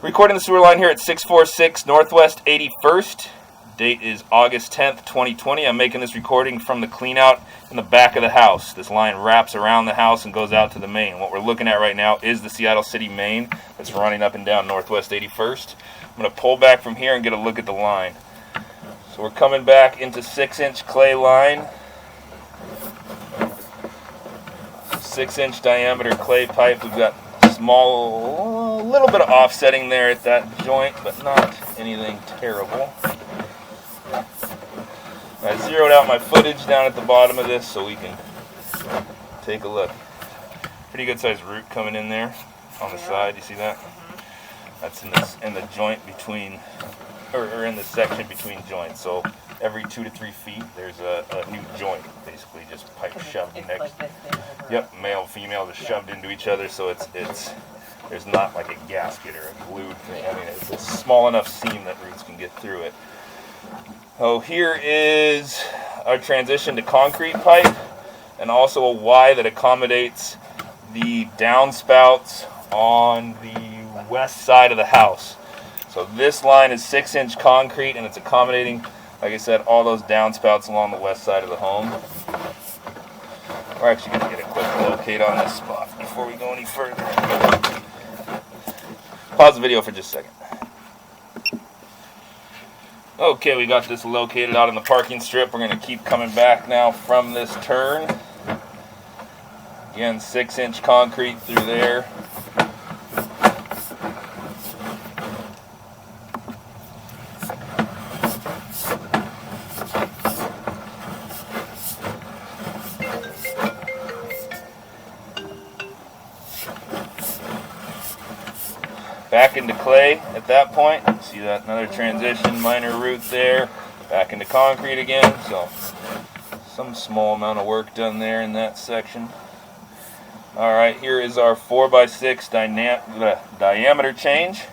Recording the sewer line here at 646 Northwest 81st. Date is August 10th, 2020. I'm making this recording from the cleanout in the back of the house. This line wraps around the house and goes out to the main. What we're looking at right now is the Seattle City main that's running up and down Northwest 81st. I'm going to pull back from here and get a look at the line. So we're coming back into 6-inch clay line. 6-inch diameter clay pipe. We've got small, little bit of offsetting there at that joint, but not anything terrible. I zeroed out my footage down at the bottom of this so we can take a look. Pretty good sized root coming in there on the side. You see that? That's in the joint between, or in the section between joints. So every 2 to 3 feet, there's a new joint, basically just pipe shoved next. Yep, male, female, just shoved into each other, so it's there's not like a gasket or a glued thing. I mean, it's a small enough seam that roots can get through it. So here is our transition to concrete pipe, and also a Y that accommodates the downspouts on the west side of the house. So this line is 6-inch concrete, and it's accommodating, like I said, all those downspouts along the west side of the home. We're actually going to get a quick locate on this spot before we go any further. Pause the video for just a second. Okay, we got this located out in the parking strip. We're going to keep coming back now from this turn. Again, 6-inch concrete through there. Back into clay at that point. See that another transition, minor root there. Back into concrete again. So some small amount of work done there in that section. Alright, here is our 4x6 diameter change.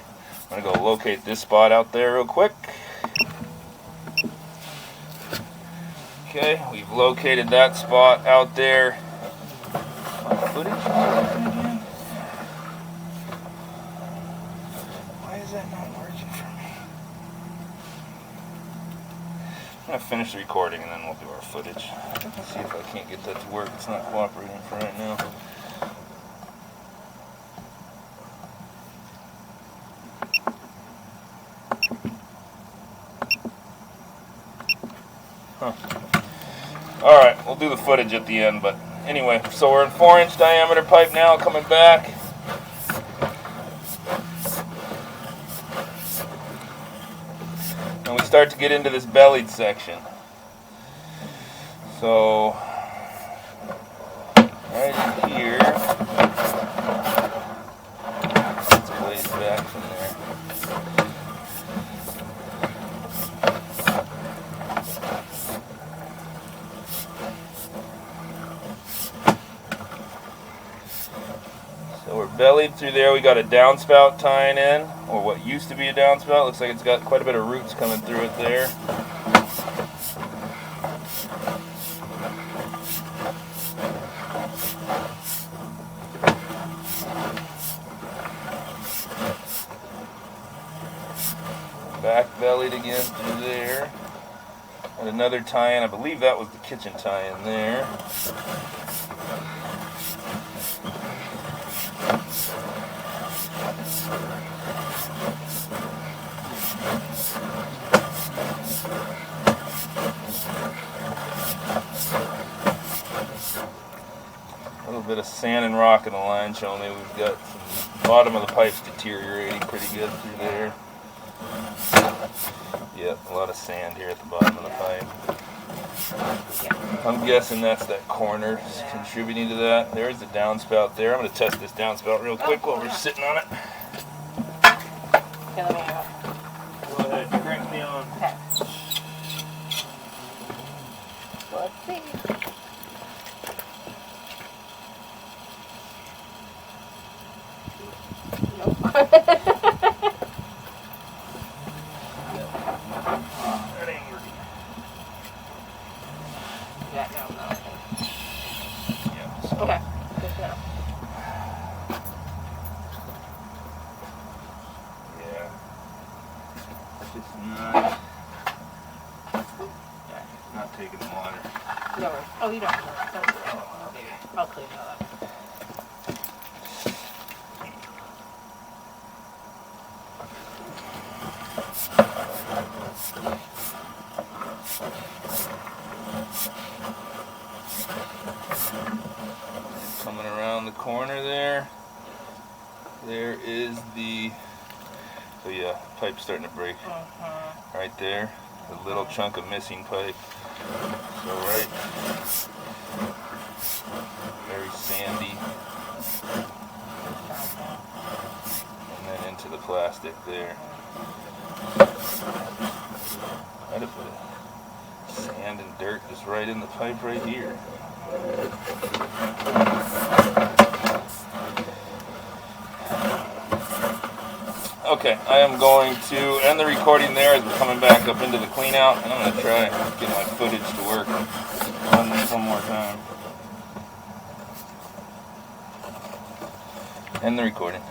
I'm going to go locate this spot out there real quick. Okay, we've located that spot out there. Footage? Is that not working for me? I'm going to finish the recording and then we'll do our footage. Let's see if I can't get that to work. It's not cooperating for right now. Alright, we'll do the footage at the end, but anyway, so we're in 4-inch diameter pipe now, coming back. And we start to get into this bellied section. So, right in here, it's a ways back from there. So we're bellied through there. We got a downspout tying in, or what used to be a downspout. Looks like it's got quite a bit of roots coming through it there. Back bellied again through there. And another tie-in. I believe that was the kitchen tie-in there. A little bit of sand and rock in the line showing me we've got some bottom of the pipes deteriorating pretty good through there. Yep, a lot of sand here at the bottom of the pipe. I'm guessing that's that corner contributing to that. There's the downspout there. I'm going to test this downspout real quick while we're sitting on it. Okay, let me go. Go ahead, crank me on. Okay. Let's see. Nope. That ain't working. Yeah, no. Yeah, so Okay. Good to know. just not taking the water. No worries. Oh, you don't have to. Oh, baby. I'll clean that up. Coming around the corner there is the, so yeah, pipe's starting to break. Right there, a little chunk of missing pipe. So right, very sandy. And then into the plastic there. Quite a bit of sand and dirt just right in the pipe right here. Okay, I am going to end the recording there as we're coming back up into the clean out, and I'm going to try and get my footage to work on this one more time. End the recording.